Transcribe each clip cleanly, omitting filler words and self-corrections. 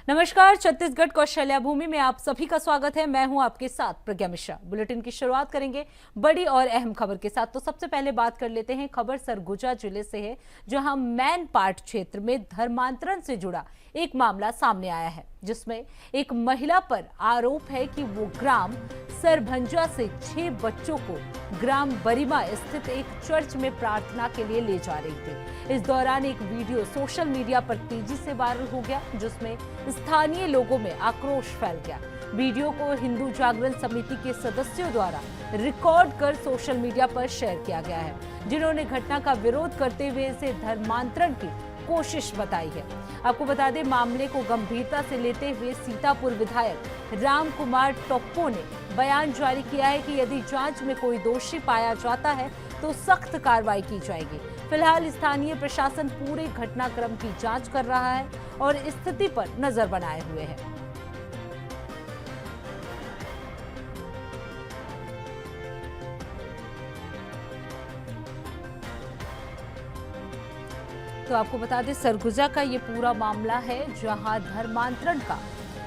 नमस्कार, छत्तीसगढ़ कौशल्या भूमि में आप सभी का स्वागत है। मैं हूं आपके साथ प्रज्ञा मिश्रा। बुलेटिन की शुरुआत करेंगे बड़ी और अहम खबर के साथ। तो सबसे पहले बात कर लेते हैं, खबर सरगुजा जिले से है, जहां मैनपाट क्षेत्र में धर्मांतरण से जुड़ा एक मामला सामने आया है, जिसमें एक महिला पर आरोप है कि वो ग्राम सरभंजा से 6 बच्चों को ग्राम बरीमा स्थित एक चर्च में प्रार्थना के लिए ले जा रही थी। इस दौरान एक वीडियो सोशल मीडिया पर तेजी से वायरल हो गया, जिसमें स्थानीय लोगों में आक्रोश फैल गया। वीडियो को हिंदू जागरण समिति के सदस्यों द्वारा रिकॉर्ड कर सोशल मीडिया पर शेयर किया गया है, जिन्होंने घटना का विरोध करते हुए इसे धर्मांतरण की कोशिश बताई है। आपको बता दें, मामले को गंभीरता से लेते हुए सीतापुर विधायक राम कुमार टोप्पो ने बयान जारी किया है कि यदि जांच में कोई दोषी पाया जाता है तो सख्त कार्रवाई की जाएगी। फिलहाल स्थानीय प्रशासन पूरे घटनाक्रम की जांच कर रहा है और स्थिति पर नजर बनाए हुए है। तो आपको बता दें, सरगुजा का ये पूरा मामला है, जहां धर्मांतरण का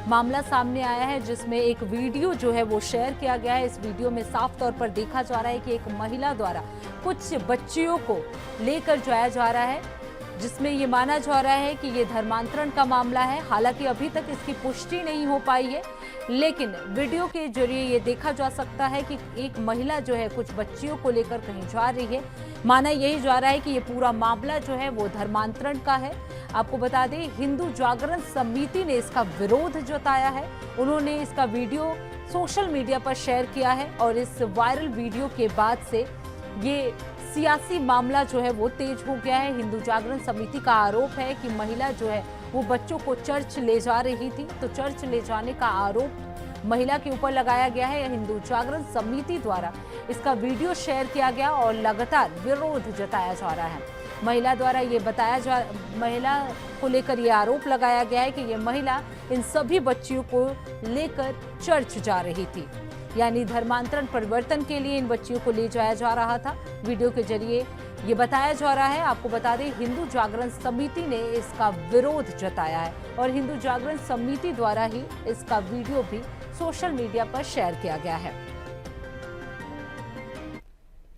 मामला सामने आया है, जिसमें एक वीडियो जो है वो शेयर किया गया है। इस वीडियो में साफ तौर पर देखा जा रहा है कि एक महिला द्वारा कुछ बच्चियों को लेकर जाया जा रहा है, जिसमें ये माना जा रहा है कि ये धर्मांतरण का मामला है। हालांकि अभी तक इसकी पुष्टि नहीं हो पाई है, लेकिन वीडियो के जरिए ये देखा जा सकता है कि एक महिला जो है कुछ बच्चियों को लेकर कहीं जा रही है। माना यही जा रहा है कि ये पूरा मामला जो है वो धर्मांतरण का है। आपको बता दें, हिंदू जागरण समिति ने इसका विरोध जताया है। उन्होंने इसका वीडियो सोशल मीडिया पर शेयर किया है और इस वायरल वीडियो के बाद से ये सियासी मामला जो है वो तेज हो गया है। हिंदू जागरण समिति का आरोप है कि महिला जो है वो बच्चों को चर्च ले जा रही थी, तो चर्च ले जाने का आरोप महिला के ऊपर लगाया गया है। हिंदू जागरण समिति द्वारा इसका वीडियो शेयर किया गया और लगातार विरोध जताया जा रहा है। महिला द्वारा ये महिला को लेकर ये आरोप लगाया गया है कि ये महिला इन सभी बच्चियों को लेकर चर्च जा रही थी, यानी धर्मांतरण परिवर्तन के लिए इन बच्चियों को ले जाया जा रहा था। वीडियो के जरिए ये बताया जा रहा है। आपको बता दें, हिंदू जागरण समिति ने इसका विरोध जताया है और हिंदू जागरण समिति द्वारा ही इसका वीडियो भी सोशल मीडिया पर शेयर किया गया है।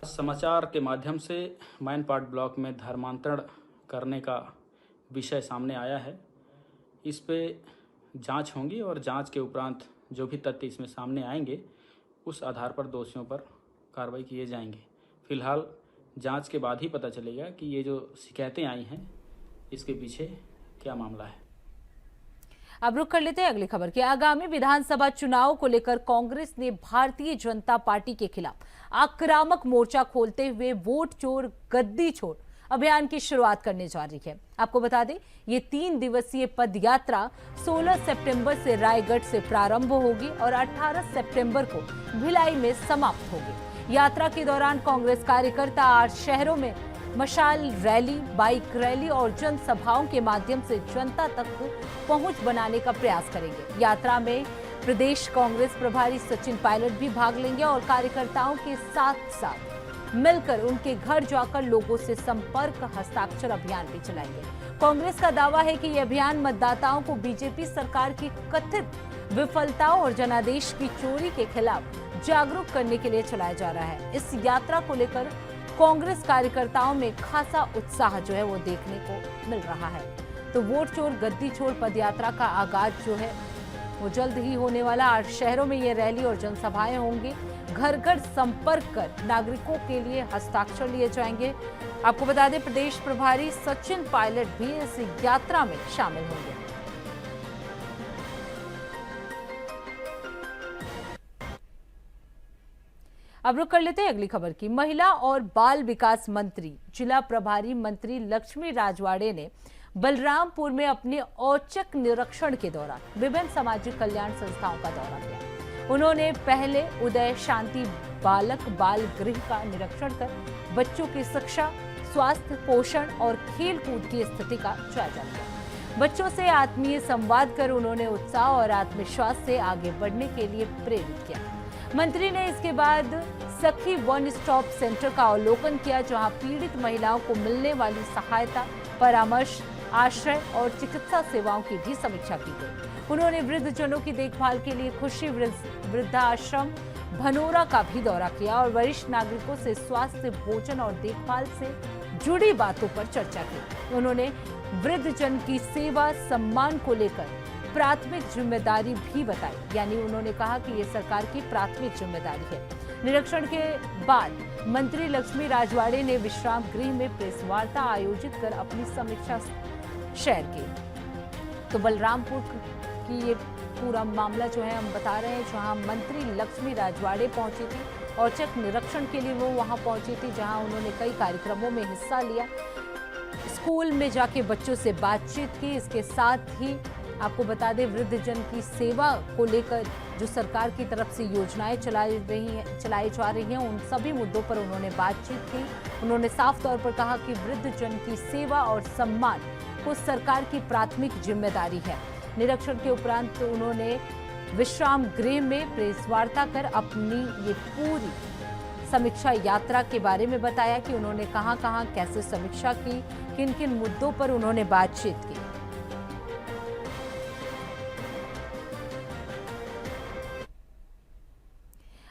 समाचार के माध्यम से मैनपाट ब्लॉक में धर्मांतरण करने का विषय सामने आया है। इस पे जांच होंगी और जांच के उपरांत जो भी तथ्य इसमें सामने आएंगे, उस आधार पर दोषियों पर कार्रवाई किए जाएंगे। फिलहाल जांच के बाद ही पता चलेगा कि ये जो शिकायतें आई हैं, इसके पीछे क्या मामला है। अब रुक कर लेते हैं अगली खबर की। आगामी विधानसभा चुनाव को लेकर कांग्रेस ने भारतीय जनता पार्टी के खिलाफ आक्रामक मोर्चा खोलते हुए वोट चोर गद्दी छोड़ अभियान की शुरुआत करने जा रही है। आपको बता दें, ये 3 दिवसीय पद यात्रा 16 सितंबर से रायगढ़ से प्रारंभ होगी और 18 सितंबर को भिलाई में समाप्त होगी। यात्रा के दौरान कांग्रेस कार्यकर्ता 8 शहरों में मशाल रैली, बाइक रैली और जनसभाओं के माध्यम से जनता तक पहुंच बनाने का प्रयास करेंगे। यात्रा में प्रदेश कांग्रेस प्रभारी सचिन पायलट भी भाग लेंगे और कार्यकर्ताओं के साथ साथ मिलकर उनके घर जाकर लोगों से संपर्क हस्ताक्षर अभियान भी चलाएंगे। कांग्रेस का दावा है कि यह अभियान मतदाताओं को बीजेपी सरकार की कथित विफलताओं और जनादेश की चोरी के खिलाफ जागरूक करने के लिए चलाया जा रहा है। इस यात्रा को लेकर कांग्रेस कार्यकर्ताओं में खासा उत्साह जो है वो देखने को मिल रहा है। तो वोट चोर गद्दी छोड़ पदयात्रा का आगाज जो है वो जल्द ही होने वाला। 8 शहरों में ये रैली और जनसभाएं होंगी। घर घर संपर्क कर नागरिकों के लिए हस्ताक्षर लिए जाएंगे। आपको बता दें, प्रदेश प्रभारी सचिन पायलट भी इस यात्रा में शामिल होंगे। अब रुक कर लेते हैं अगली खबर की। महिला और बाल विकास मंत्री, जिला प्रभारी मंत्री लक्ष्मी राजवाड़े ने बलरामपुर में अपने औचक निरीक्षण के दौरान विभिन्न सामाजिक कल्याण संस्थाओं का दौरा किया। उन्होंने पहले उदय शांति बालक बाल गृह का निरीक्षण कर बच्चों की शिक्षा, स्वास्थ्य, पोषण और खेल कूद की स्थिति का जायजा लिया। बच्चों से आत्मीय संवाद कर उन्होंने उत्साह और आत्मविश्वास से आगे बढ़ने के लिए प्रेरित किया। मंत्री ने इसके बाद सखी वन स्टॉप सेंटर का अवलोकन किया, जहां पीड़ित महिलाओं को मिलने वाली सहायता, परामर्श, आश्रय और चिकित्सा सेवाओं की भी समीक्षा की गई। उन्होंने वृद्धजनों की देखभाल के लिए खुशी वृद्धाश्रम भनोरा का भी दौरा किया और वरिष्ठ नागरिकों से स्वास्थ्य, भोजन और देखभाल से जुड़ी बातों पर चर्चा की। उन्होंने वृद्धजन की सेवा सम्मान को लेकर प्राथमिक जिम्मेदारी भी बताई, यानी उन्होंने कहा कि ये सरकार की प्राथमिक जिम्मेदारी है। निरीक्षण के बाद मंत्री लक्ष्मी राजवाड़े ने विश्राम गृह में प्रेस वार्ता आयोजित कर अपनी समीक्षा शेयर की। तो बलरामपुर की ये पूरा मामला जो है हम बता रहे हैं, जहां मंत्री लक्ष्मी राजवाड़े पहुंची थी औचक निरीक्षण के लिए वो वहां पहुंची थी, जहां उन्होंने कई कार्यक्रमों में हिस्सा लिया, स्कूल में जाके बच्चों से बातचीत की। इसके साथ ही आपको बता दें, वृद्धजन की सेवा को लेकर जो सरकार की तरफ से योजनाएं चलाई जा रही हैं, उन सभी मुद्दों पर उन्होंने बातचीत की। उन्होंने साफ तौर पर कहा कि वृद्धजन की सेवा और सम्मान को सरकार की प्राथमिक जिम्मेदारी है। निरीक्षण के उपरांत उन्होंने विश्राम गृह में प्रेस वार्ता कर अपनी ये पूरी समीक्षा यात्रा के बारे में बताया कि उन्होंने कहां-कहां कैसे समीक्षा की, किन-किन मुद्दों पर उन्होंने बातचीत की।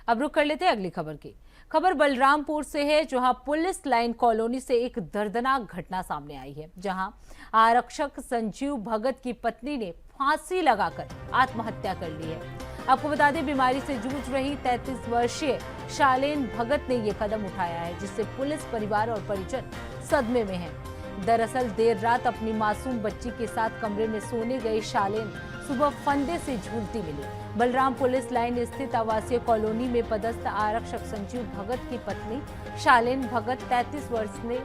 अब रुक कर लेते हैं अगली खबर की। खबर बलरामपुर से है, जहां पुलिस लाइन कॉलोनी से एक दर्दनाक घटना सामने आई है, जहां आरक्षक संजीव भगत की पत्नी ने फांसी लगाकर आत्महत्या कर ली है। आपको बता दें, बीमारी से जूझ रही 33 वर्षीय शालेन भगत ने यह कदम उठाया है, जिससे पुलिस, परिवार और परिजन सदमे में हैं। दरअसल देर रात अपनी मासूम बच्ची के साथ कमरे में सोने गई शालेन सुबह फंदे से झूलती मिली। बलराम पुलिस लाइन स्थित आवासीय कॉलोनी में पदस्थ आरक्षक संजीव भगत की पत्नी शालेन भगत 33 वर्ष ने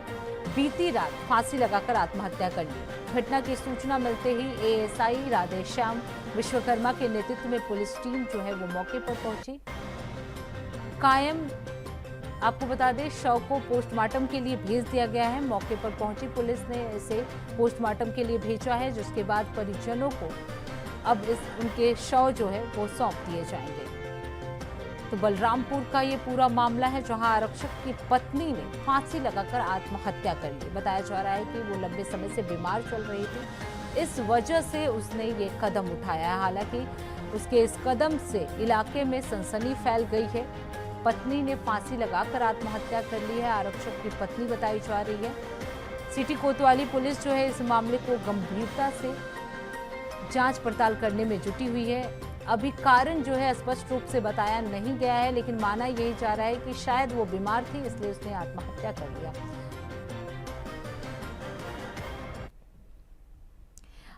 बीती रात फांसी लगाकर आत्महत्या कर ली। घटना की सूचना मिलते ही एएसआई राधेश्याम विश्वकर्मा के नेतृत्व में पुलिस टीम जो है वो मौके पर पहुंची। आपको बता दें, शव को पोस्टमार्टम के लिए भेज दिया गया है। मौके पर पहुंची पुलिस ने इसे पोस्टमार्टम के लिए भेजा है, जिसके बाद परिजनों को अब उनके शव जो है वो सौंप दिए जाएंगे। तो बलरामपुर का ये पूरा मामला है, जहां आरक्षक की पत्नी ने फांसी लगाकर आत्महत्या कर ली। बताया जा रहा है कि वो लंबे समय से बीमार चल रही थी, इस वजह से उसने ये कदम उठाया है। हालांकि उसके इस कदम से इलाके में सनसनी फैल गई है। पत्नी ने फांसी लगाकर आत्महत्या कर ली है, आरक्षक की पत्नी बताई जा रही है। सिटी कोतवाली पुलिस जो है इस मामले को गंभीरता से जांच पड़ताल करने में जुटी हुई है। अभी कारण जो है स्पष्ट रूप से बताया नहीं गया है, लेकिन माना यही जा रहा है कि शायद वो बीमार थी, इसलिए उसने आत्महत्या कर लिया।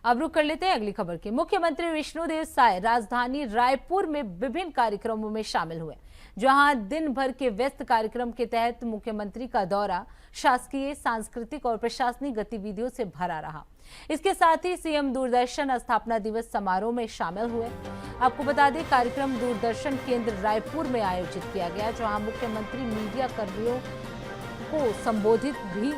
अब रुक कर लेते हैं अगली खबर की। मुख्यमंत्री विष्णुदेव साय राजधानी रायपुर में विभिन्न कार्यक्रमों में शामिल हुए, जहां दिन भर के व्यस्त कार्यक्रम के तहत मुख्यमंत्री का दौरा शासकीय, सांस्कृतिक और प्रशासनिक गतिविधियों से भरा रहा। इसके साथ ही सीएम दूरदर्शन स्थापना दिवस समारोह में शामिल हुए। आपको बता दें, कार्यक्रम दूरदर्शन केंद्र रायपुर में आयोजित किया गया, जहां मुख्यमंत्री मीडिया कर्मियों को संबोधित भी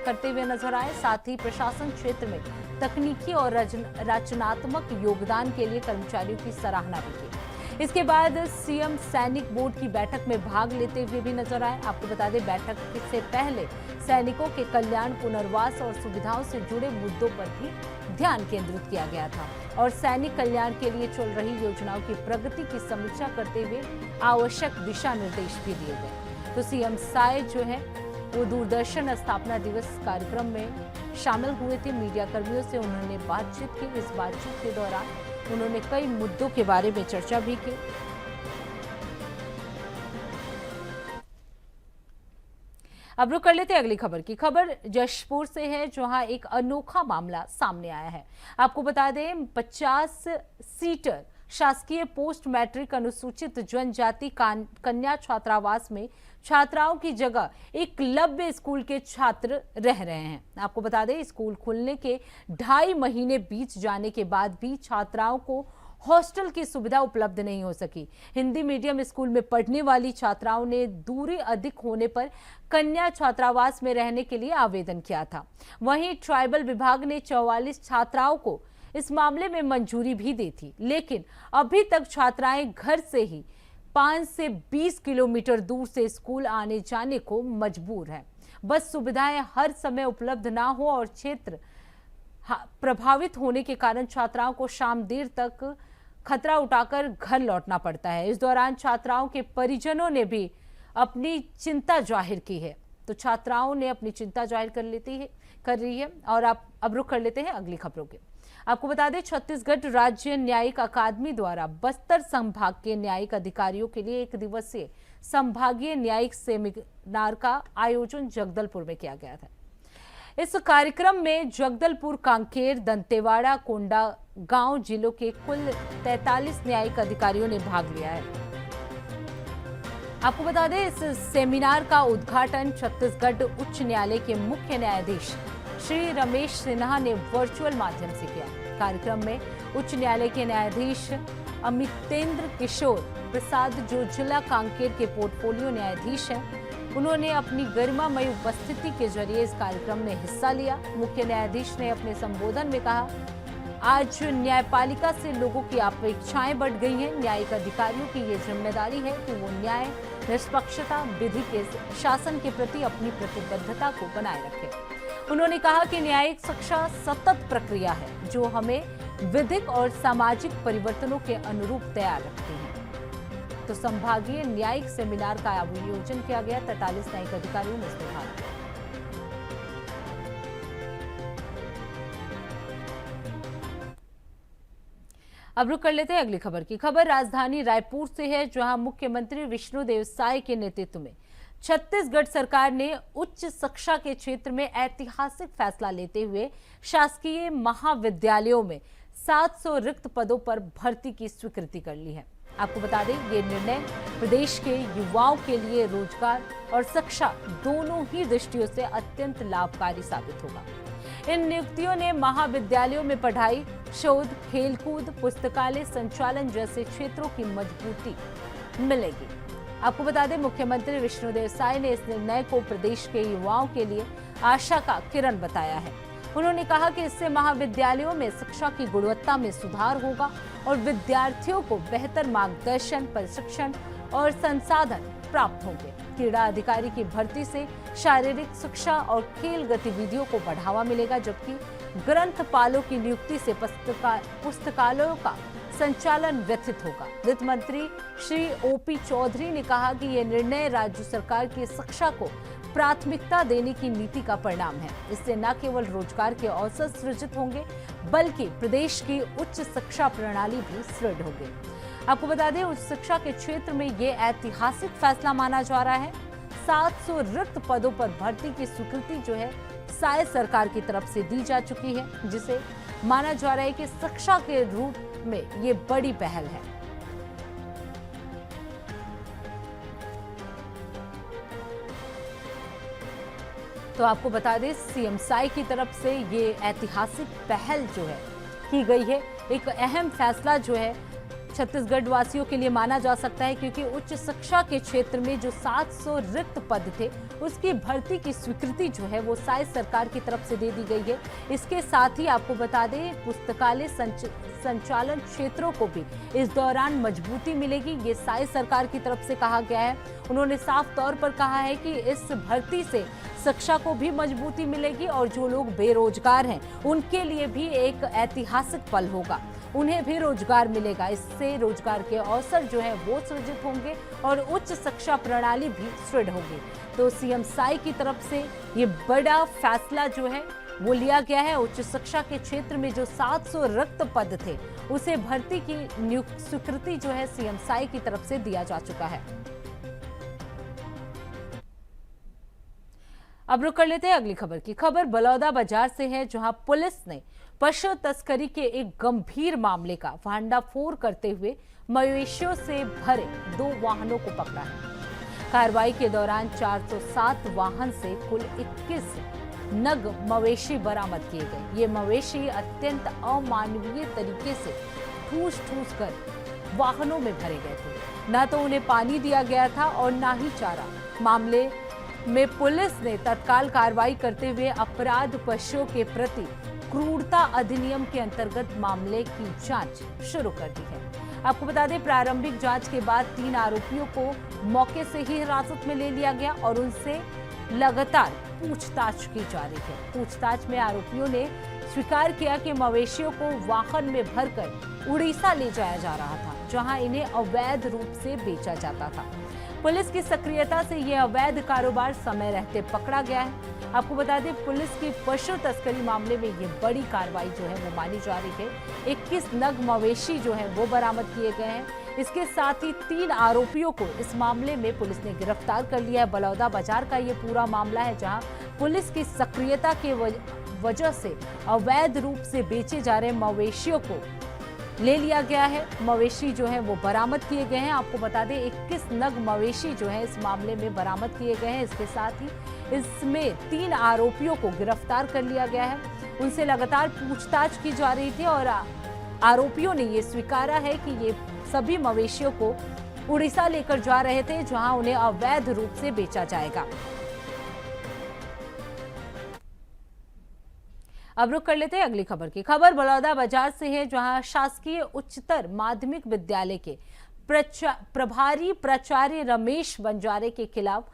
करते हुए नजर आए। साथ ही प्रशासन क्षेत्र में तकनीकी और रचनात्मक योगदान के लिए कर्मचारियों की सराहना भी की। इसके बाद सीएम सैनिक बोर्ड की बैठक में भाग लेते हुए भी नजर आए। आपको बता दें, बैठक से पहले सैनिकों के कल्याण, पुनर्वास और सुविधाओं से जुड़े मुद्दों पर भी ध्यान केंद्रित किया गया था और सैनिक कल्याण के लिए चल रही योजनाओं की प्रगति की समीक्षा करते हुए आवश्यक दिशा निर्देश भी दिए गए। तो सीएम साय जो है वो दूरदर्शन स्थापना दिवस कार्यक्रम में शामिल हुए थे। मीडिया कर्मियों से उन्होंने बातचीत की। इस बातचीत के दौरान उन्होंने कई मुद्दों के बारे में चर्चा भी की। अब रुक कर लेते हैं अगली खबर की। खबर जशपुर से है, जहां एक अनोखा मामला सामने आया है। आपको बता दें, 50 सीटर शासकीय पोस्ट मैट्रिक अनुसूचित जनजाति कन्या छात्रावास में छात्राओं की जगह एकलव्य स्कूल के छात्र रह रहे हैं। आपको बता दें, स्कूल खुलने के 2.5 महीने बीत जाने के बाद भी छात्राओं को हॉस्टल की सुविधा उपलब्ध नहीं हो सकी। हिंदी मीडियम स्कूल में पढ़ने वाली छात्राओं ने दूरी अधिक होने पर कन्या छात्रावास में रहने के लिए आवेदन किया था। वहीं ट्राइबल विभाग ने 44 छात्राओं को इस मामले में मंजूरी भी दी थी, लेकिन अभी तक छात्राएं घर से ही 5 से 20 किलोमीटर दूर से स्कूल आने जाने को मजबूर है। बस सुविधाएं हर समय उपलब्ध ना हो और क्षेत्र प्रभावित होने के कारण छात्राओं को शाम देर तक खतरा उठाकर घर लौटना पड़ता है। इस दौरान छात्राओं के परिजनों ने भी अपनी चिंता जाहिर की है। तो छात्राओं ने अपनी चिंता जाहिर कर रही है। और अब रुख कर लेते हैं अगली खबरों के। आपको बता दें, छत्तीसगढ़ राज्य न्यायिक अकादमी द्वारा बस्तर संभाग के न्यायिक अधिकारियों के लिए 1 दिवसीय संभागीय न्यायिक सेमिनार का आयोजन जगदलपुर में किया गया था। इस कार्यक्रम में जगदलपुर, कांकेर, दंतेवाड़ा, कोंडागांव जिलों के कुल 43 न्यायिक अधिकारियों ने भाग लिया है। आपको बता दें, इस सेमिनार का उद्घाटन छत्तीसगढ़ उच्च न्यायालय के मुख्य न्यायाधीश श्री रमेश सिन्हा ने वर्चुअल माध्यम से किया। कार्यक्रम में उच्च न्यायालय के न्यायाधीश अमितेंद्र किशोर प्रसाद, जो जिला कांकेर के पोर्टफोलियो न्यायाधीश हैं, उन्होंने अपनी गरिमामयी उपस्थिति के जरिए इस कार्यक्रम में हिस्सा लिया। मुख्य न्यायाधीश ने अपने संबोधन में कहा, आज न्यायपालिका से लोगों की अपेक्षाएं बढ़ गई हैं। न्यायिक अधिकारियों की ये जिम्मेदारी है कि वो न्याय, निष्पक्षता, विधि के शासन के प्रति अपनी प्रतिबद्धता को बनाए रखें। उन्होंने कहा कि न्यायिक शिक्षा सतत प्रक्रिया है, जो हमें विधिक और सामाजिक परिवर्तनों के अनुरूप तैयार रखती है। तो संभागीय न्यायिक सेमिनार का आयोजन किया गया। 43 न्यायिक अधिकारियों ने इसमें भाग लिया। अब रुक कर लेते हैं अगली खबर की। खबर राजधानी रायपुर से है, जहां मुख्यमंत्री विष्णुदेव साय के नेतृत्व में छत्तीसगढ़ सरकार ने उच्च शिक्षा के क्षेत्र में ऐतिहासिक फैसला लेते हुए शासकीय महाविद्यालयों में 700 रिक्त पदों पर भर्ती की स्वीकृति कर ली है। आपको बता दें, ये निर्णय प्रदेश के युवाओं के लिए रोजगार और शिक्षा दोनों ही दृष्टियों से अत्यंत लाभकारी साबित होगा। इन नियुक्तियों ने महाविद्यालयों में पढ़ाई, शोध, खेलकूद, पुस्तकालय संचालन जैसे क्षेत्रों की मजबूती मिलेगी। आपको बता दें, मुख्यमंत्री विष्णुदेव साय ने इस निर्णय को प्रदेश के युवाओं के लिए आशा का किरण बताया है। उन्होंने कहा कि इससे महाविद्यालयों में शिक्षा की गुणवत्ता में सुधार होगा और विद्यार्थियों को बेहतर मार्गदर्शन, प्रशिक्षण और संसाधन प्राप्त होंगे। क्रीड़ा अधिकारी की भर्ती से शारीरिक शिक्षा और खेल गतिविधियों को बढ़ावा मिलेगा, जबकि ग्रंथपालों की नियुक्ति से पुस्तकालयों का संचालन व्यथित होगा। वित्त मंत्री श्री ओपी चौधरी ने कहा कि यह निर्णय राज्य सरकार की शिक्षा को प्राथमिकता देने की नीति का परिणाम है। इससे न केवल रोजगार के अवसर सृजित होंगे, बल्कि प्रदेश की उच्च शिक्षा प्रणाली भी सुदृढ़ होगी। आपको बता दें, उच्च शिक्षा के क्षेत्र में ये ऐतिहासिक फैसला माना जा रहा है। 700 रिक्त पदों पर भर्ती की स्वीकृति जो है साय सरकार की तरफ से दी जा चुकी है, जिसे माना जा रहा है कि शिक्षा के रूप में ये बड़ी पहल है। तो आपको बता दें, सीएम साय की तरफ से ये ऐतिहासिक पहल जो है की गई है। एक अहम फैसला जो है छत्तीसगढ़ वासियों के लिए माना जा सकता है, क्योंकि उच्च शिक्षा के क्षेत्र में जो 700 रिक्त पद थे, उसकी भर्ती की स्वीकृति जो है वो साय सरकार की तरफ से दे दी गई है। इसके साथ ही आपको बता दें, पुस्तकालय संचालन क्षेत्रों को भी इस दौरान मजबूती मिलेगी, ये साय सरकार की तरफ से कहा गया है। उन्होंने साफ तौर पर कहा है कि इस भर्ती से शिक्षा को भी मजबूती मिलेगी और जो लोग बेरोजगार हैं उनके लिए भी एक ऐतिहासिक पल होगा, उन्हें भी रोजगार मिलेगा। इससे रोजगार के अवसर जो है वो सृजित होंगे और उच्च शिक्षा प्रणाली भी सुदृढ़ होगी। तो सीएम साय की तरफ से ये बड़ा फैसला जो है वो लिया गया है। उच्च शिक्षा के क्षेत्र में जो 700 रिक्त पद थे, उसे भर्ती की स्वीकृति जो है सीएम साय की तरफ से दिया जा चुका है। अब रुक कर लेते हैं अगली खबर की। खबर बलौदा बाजार से है, जहां पुलिस ने पशु तस्करी के एक गंभीर मामले का भंडाफोड़ करते हुए मवेशियों से भरे 2 वाहनों को पकड़ा है। कार्रवाई के दौरान 407 वाहन से कुल 21 नग मवेशी बरामद किए गए। ये मवेशी अत्यंत अमानवीय तरीके से ठूस कर वाहनों में भरे गए थे। न तो उन्हें पानी दिया गया था और न ही चारा। मामले में पुलिस ने तत्काल कार्रवाई करते हुए अपराध पशुओं के प्रति क्रूरता अधिनियम के अंतर्गत मामले की जांच शुरू कर दी है। आपको बता दें, प्रारंभिक जांच के बाद 3 आरोपियों को मौके से ही हिरासत में ले लिया गया और उनसे लगातार पूछताछ की जा रही है। पूछताछ में आरोपियों ने स्वीकार किया कि मवेशियों को वाहन में भरकर उड़ीसा ले जाया जा रहा था, जहां इन्हें अवैध रूप से बेचा जाता था। पुलिस की सक्रियता से यह अवैध कारोबार समय रहते पकड़ा गया है। आपको बता दें, पुलिस की पशु तस्करी मामले में ये बड़ी कार्रवाई जो है वो मानी जा रही है। 21 नग मवेशी जो है वो बरामद किए गए हैं। इसके साथ ही 3 आरोपियों को इस मामले में पुलिस ने गिरफ्तार कर लिया है। बलौदा बाजार का ये पूरा मामला है, जहां पुलिस की सक्रियता के वजह से अवैध रूप से बेचे जा रहे मवेशियों को ले लिया गया है। मवेशी जो है वो बरामद किए गए हैं। आपको बता दें, 21 नग मवेशी जो है इस मामले में बरामद किए गए हैं। इसके साथ ही इसमें 3 आरोपियों को गिरफ्तार कर लिया गया है। उनसे लगातार पूछताछ की जा रही थी और आरोपियों ने ये स्वीकारा है कि ये सभी मवेशियों को उड़ीसा लेकर जा रहे थे, जहां उन्हें अवैध रूप से बेचा जाएगा। अब रुक कर लेते हैं अगली खबर की। खबर बलौदा बाजार से है, जहां शासकीय उच्चतर माध्यमिक विद्यालय के प्रभारी प्राचार्य रमेश बंजारे के खिलाफ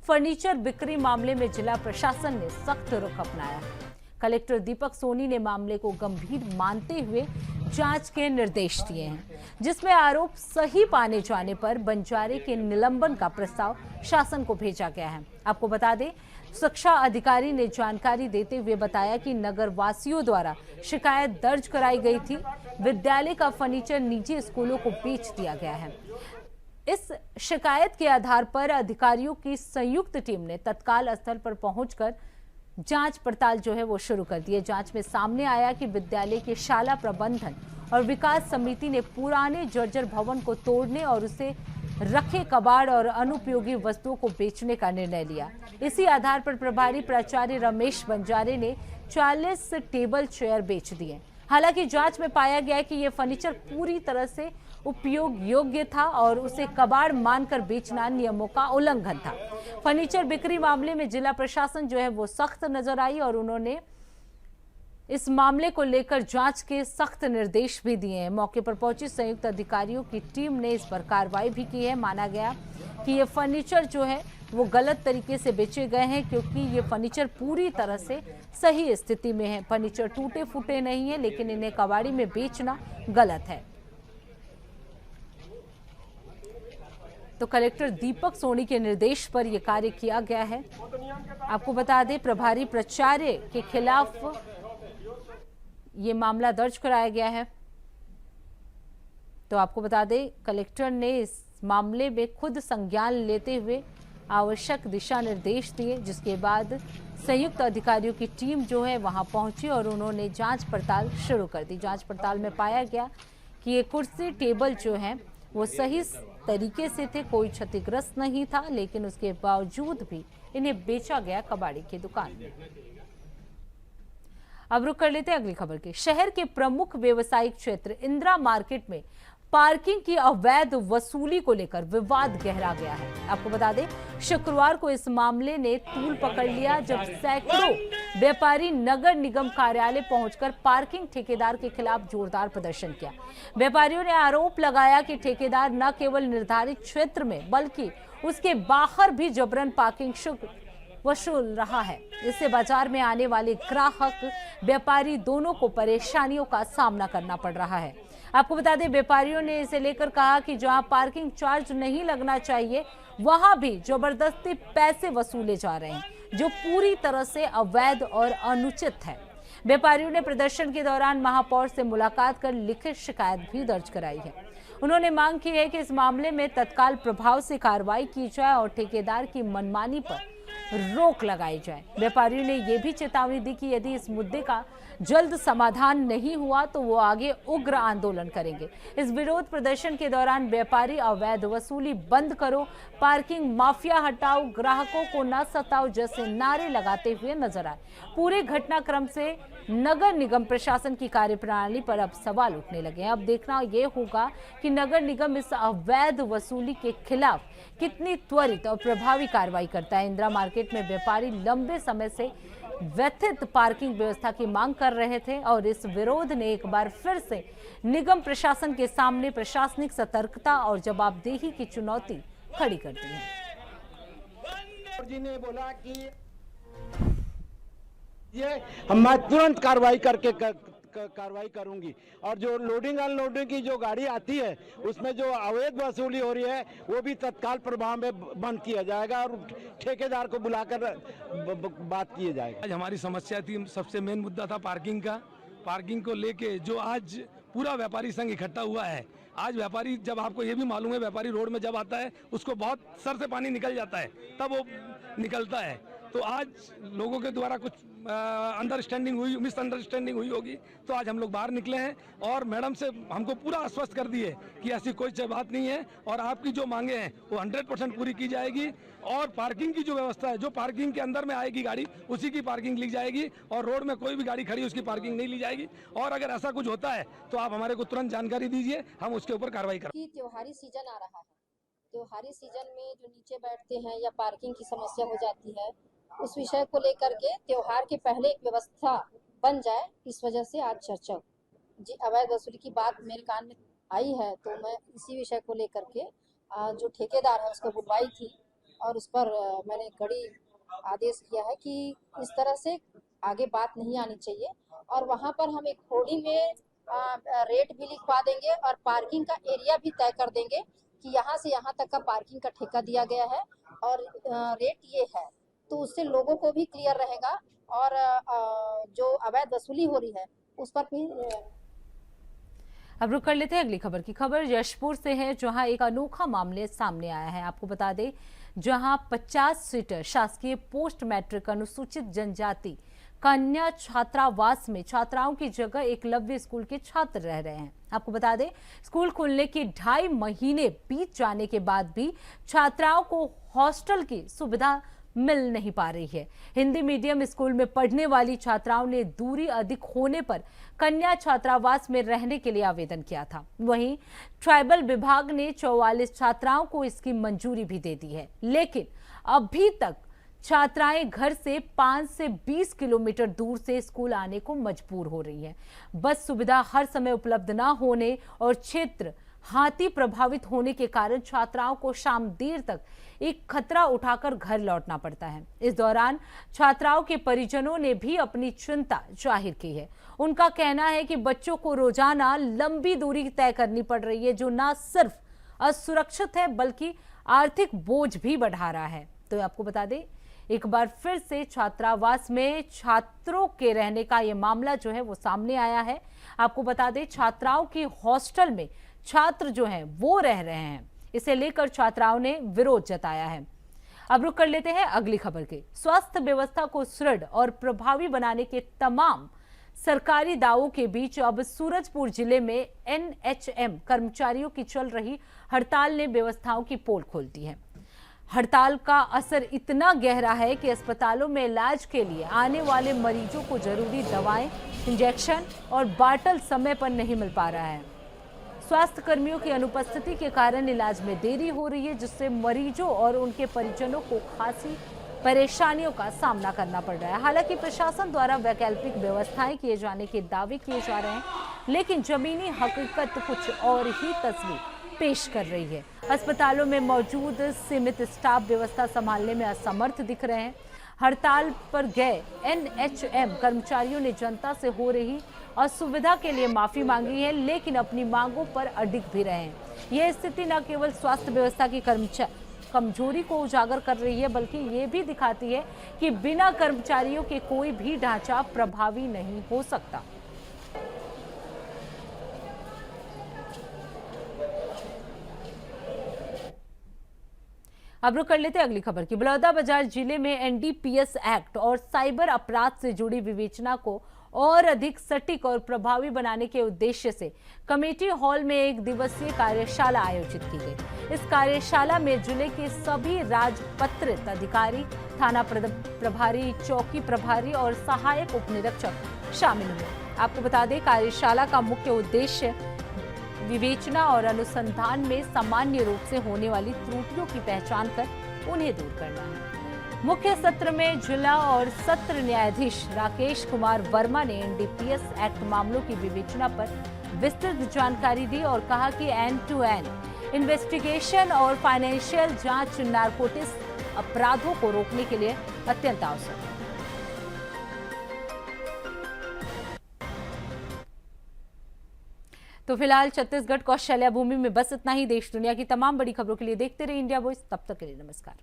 फर्नीचर बिक्री मामले में जिला प्रशासन ने सख्त रुख अपनाया है। कलेक्टर दीपक सोनी ने मामले को गंभीर मानते हुए जांच के निर्देश दिए हैं, जिसमें आरोप सही पाने जाने पर बंजारे के निलंबन का प्रस्ताव शासन को भेजा गया है। आपको बता दें, शिक्षा अधिकारी ने जानकारी देते हुए बताया कि नगर वासियों द्वारा शिकायत दर्ज कराई गई थी। विद्यालय का फर्नीचर निजी स्कूलों को बेच दिया गया है। इस शिकायत के आधार पर अधिकारियों की संयुक्त टीम ने तत्काल स्थल पर पहुंचकर जांच पड़ताल जो है वो शुरू कर दी है। जांच में सामने आया कि विद्यालय के शाला प्रबंधन और विकास समिति ने पुराने जर्जर भवन को तोड़ने और उसे रखे कबाड़ और अनुपयोगी वस्तुओं को बेचने का निर्णय लिया। इसी आधार पर प्रभारी प्राचार्य रमेश बंजारे ने 40 टेबल चेयर बेच दिए। हालांकि जांच में पाया गया कि यह फर्नीचर पूरी तरह से उपयोग योग्य था और उसे कबाड़ मानकर बेचना नियमों का उल्लंघन था। फर्नीचर बिक्री मामले में जिला प्रशासन जो है वो सख्त नजर आई और उन्होंने इस मामले को लेकर जांच के सख्त निर्देश भी दिए हैं। मौके पर पहुंची संयुक्त अधिकारियों की टीम ने इस पर कार्रवाई भी की है। माना गया कि ये फर्नीचर जो है वो गलत तरीके से बेचे गए हैं, क्योंकि ये फर्नीचर पूरी तरह से सही स्थिति में है। फर्नीचर टूटे फूटे नहीं है, लेकिन इन्हें कबाड़ी में बेचना गलत है। तो कलेक्टर दीपक सोनी के निर्देश पर यह कार्य किया गया है। आपको बता दें, प्रभारी प्राचार्य के खिलाफ ये मामला दर्ज कराया गया है। तो आपको बता दें, कलेक्टर ने इस मामले में खुद संज्ञान लेते हुए आवश्यक दिशा निर्देश दिए, जिसके बाद संयुक्त अधिकारियों की टीम जो है वहां पहुंची और उन्होंने जांच पड़ताल शुरू कर दी। जांच पड़ताल में पाया गया कि ये कुर्सी टेबल जो है वो सही तरीके से थे, कोई क्षतिग्रस्त नहीं था, लेकिन उसके बावजूद भी इन्हें बेचा गया कबाड़ी की दुकान में। अब रुक कर लेते हैं अगली खबर की। शहर के प्रमुख व्यवसायिक क्षेत्र इंदिरा मार्केट में पार्किंग की अवैध वसूली को लेकर विवाद गहरा गया है। आपको बता दें, शुक्रवार को इस मामले ने तूल पकड़ लिया, जब सैकड़ों व्यापारी नगर निगम कार्यालय पहुंचकर पार्किंग ठेकेदार के खिलाफ जोरदार प्रदर्शन किया। व्यापारियों ने आरोप लगाया कि ठेकेदार न केवल निर्धारित क्षेत्र में बल्कि उसके बाहर भी जबरन पार्किंग शुल्क वसूल रहा है। इससे बाजार में आने वाले ग्राहक व्यापारी दोनों को परेशानियों का सामना करना पड़ रहा है। आपको बता दें, व्यापारियों ने इसे लेकर कहा कि जहां पार्किंग चार्ज नहीं लगना चाहिए वहां भी जबरदस्ती पैसे वसूले जा रहे हैं, जो पूरी तरह से अवैध और अनुचित है। व्यापारियों ने प्रदर्शन के दौरान महापौर से मुलाकात कर लिखित शिकायत भी दर्ज कराई है। उन्होंने मांग की है कि इस मामले में तत्काल प्रभाव से कार्रवाई की जाए और ठेकेदार की मनमानी पर रोक लगाई जाए। व्यापारियों ने यह भी चेतावनी दी कि यदि इस मुद्दे का जल्द समाधान नहीं हुआ तो वो आगे उग्र आंदोलन करेंगे। इस विरोध प्रदर्शन के दौरान व्यापारी अवैध वसूली बंद करो, पार्किंग माफिया हटाओ, ग्राहकों को न सताओ जैसे नारे लगाते हुए नजर आए। पूरे घटनाक्रम से नगर निगम प्रशासन की कार्यप्रणाली पर अब सवाल उठने लगे हैं। अब देखना यह होगा कि नगर निगम इस अवैध वसूली के खिलाफ कितनी त्वरित और प्रभावी कार्रवाई करता है। इंदिरा मार्केट में व्यापारी लंबे समय से व्यथित पार्किंग व्यवस्था की मांग कर रहे थे और इस विरोध ने एक बार फिर से निगम प्रशासन के सामने प्रशासनिक सतर्कता और जवाबदेही की चुनौती खड़ी कर दी है। जी ने बोला कि मैं तुरंत कार्रवाई करके कार्रवाई करूंगी। और जो लोडिंग अनलोडिंग की जो गाड़ी आती है उसमें जो अवैध वसूली हो रही है वो भी तत्काल प्रभाव में बंद किया जाएगा और ठेकेदार को बुलाकर बात किए जाएगा। आज हमारी समस्या थी, सबसे मेन मुद्दा था पार्किंग का। पार्किंग को लेके जो आज पूरा व्यापारी संघ इकट्ठा हुआ है। आज व्यापारी, जब आपको ये भी मालूम है, व्यापारी रोड में जब आता है उसको बहुत सर से पानी निकल जाता है, तब वो निकलता है। तो आज लोगों के द्वारा कुछ अंडरस्टैंडिंग हुई, मिसअंडरस्टैंडिंग हुई होगी, तो आज हम लोग बाहर निकले हैं और मैडम से हमको पूरा आश्वस्त कर दिए कि ऐसी कोई बात नहीं है और आपकी जो मांगे हैं वो 100% पूरी की जाएगी। और पार्किंग की जो व्यवस्था है, जो पार्किंग के अंदर में आएगी गाड़ी उसी की पार्किंग ली जाएगी और रोड में कोई भी गाड़ी खड़ी उसकी पार्किंग नहीं ली जाएगी। और अगर ऐसा कुछ होता है तो आप हमारे को तुरंत जानकारी दीजिए, हम उसके ऊपर कार्रवाई करेंगे। त्योहारी सीजन आ रहा है, त्योहारी सीजन में जो नीचे बैठते हैं या पार्किंग की समस्या हो जाती है, उस विषय को लेकर के त्योहार के पहले एक व्यवस्था बन जाए, इस वजह से आज चर्चा जी अवैध वसूली की बात मेरे कान में आई है। तो मैं इसी विषय को लेकर के जो ठेकेदार है उसको बुलवाई थी और उस पर मैंने कड़ी आदेश किया है कि इस तरह से आगे बात नहीं आनी चाहिए। और वहाँ पर हम एक होर्डिंग में रेट भी लिखवा देंगे और पार्किंग का एरिया भी तय कर देंगे कि यहाँ से यहाँ तक का पार्किंग का ठेका दिया गया है और रेट ये है। तो उससे लोगों को भी क्लियर रहेगा और जो अवैध वसूली हो रही है उस पर भी। अब रुक कर लेते हैं अगली खबर की। खबर यशपुर से है, जहां एक अनोखा मामले सामने आया है। आपको बता दें, जहां 50 सीटर शासकीय पोस्ट मैट्रिक अनुसूचित जनजाति कन्या छात्रावास में छात्राओं की जगह एकलव्य स्कूल के छात्र रह रहे हैं। आपको बता दें, स्कूल खुलने के 2.5 महीने बीत जाने के बाद भी छात्राओं को हॉस्टल की सुविधा मिल नहीं पा रही है। हिंदी मीडियम स्कूल में पढ़ने वाली छात्राओं ने दूरी अधिक होने पर कन्या छात्रावास में रहने के लिए आवेदन किया था। वहीं ट्राइबल विभाग ने 44 छात्राओं को इसकी मंजूरी भी दे दी है, लेकिन अभी तक छात्राएं घर से 5 से 20 किलोमीटर दूर से स्कूल आने को मजबूर हो रही हैं। बस सुविधा हर समय उपलब्ध न होने और क्षेत्र हाथी प्रभावित होने के कारण छात्राओं को शाम देर तक एक खतरा उठाकर घर लौटना पड़ता है। इस दौरान छात्राओं के परिजनों ने भी अपनी चिंता जाहिर की है। उनका कहना है कि बच्चों को रोजाना लंबी दूरी तय करनी पड़ रही है, जो न सिर्फ असुरक्षित है बल्कि आर्थिक बोझ भी बढ़ा रहा है। तो आपको बता दें, एक बार फिर से छात्रावास में छात्रों के रहने का ये मामला जो है वो सामने आया है। आपको बता दें, छात्राओं की हॉस्टल में छात्र जो हैं वो रह रहे हैं। इसे लेकर छात्राओं ने विरोध जताया है। अब रुक कर लेते हैं अगली खबर के। स्वास्थ्य व्यवस्था को सुदृढ़ और प्रभावी बनाने के तमाम सरकारी दावों के बीच अब सूरजपुर जिले में NHM कर्मचारियों की चल रही हड़ताल ने व्यवस्थाओं की पोल खोल दी है। हड़ताल का असर इतना गहरा है कि अस्पतालों में इलाज के लिए आने वाले मरीजों को जरूरी दवाएं, इंजेक्शन और बाटल समय पर नहीं मिल पा रहा है। स्वास्थ्य कर्मियों की अनुपस्थिति के कारण इलाज में देरी हो रही है, जिससे मरीजों और उनके परिजनों को खासी परेशानियों का सामना करना पड़ रहा है। हालांकि प्रशासन द्वारा वैकल्पिक व्यवस्थाएं किए जाने के दावे किए जा रहे हैं, लेकिन जमीनी हकीकत कुछ और ही तस्वीर पेश कर रही है। अस्पतालों में मौजूद सीमित स्टाफ व्यवस्था संभालने में असमर्थ दिख रहे हैं। हड़ताल पर गए NHM कर्मचारियों ने जनता से हो रही असुविधा के लिए माफी मांगी है, लेकिन अपनी मांगों पर अडिग भी रहे हैं। यह स्थिति न केवल स्वास्थ्य व्यवस्था की कमजोरी को उजागर कर रही है, बल्कि ये भी दिखाती है कि बिना कर्मचारियों के कोई भी ढांचा प्रभावी नहीं हो सकता। अब रुक कर लेते हैं अगली खबर की। बलौदाबाजार जिले में NDPS एक्ट और साइबर अपराध से जुड़ी विवेचना को और अधिक सटीक और प्रभावी बनाने के उद्देश्य से कमेटी हॉल में एक दिवसीय कार्यशाला आयोजित की गई। इस कार्यशाला में जिले के सभी राजपत्रित अधिकारी, थाना प्रभारी, चौकी प्रभारी और सहायक उपनिरीक्षक शामिल हुए। आपको बता दें, कार्यशाला का मुख्य उद्देश्य विवेचना और अनुसंधान में सामान्य रूप से होने वाली त्रुटियों की पहचान कर उन्हें दूर करना है। मुख्य सत्र में जिला और सत्र न्यायाधीश राकेश कुमार वर्मा ने NDPS एक्ट मामलों की विवेचना पर विस्तृत जानकारी दी और कहा कि एंड टू एंड इन्वेस्टिगेशन और फाइनेंशियल जांच नारकोटिक्स अपराधों को रोकने के लिए अत्यंत आवश्यक है। तो फिलहाल छत्तीसगढ़ कौशल्या भूमि में बस इतना ही। देश दुनिया की तमाम बड़ी खबरों के लिए देखते रहिए इंडिया वॉइस। तब तक के लिए नमस्कार।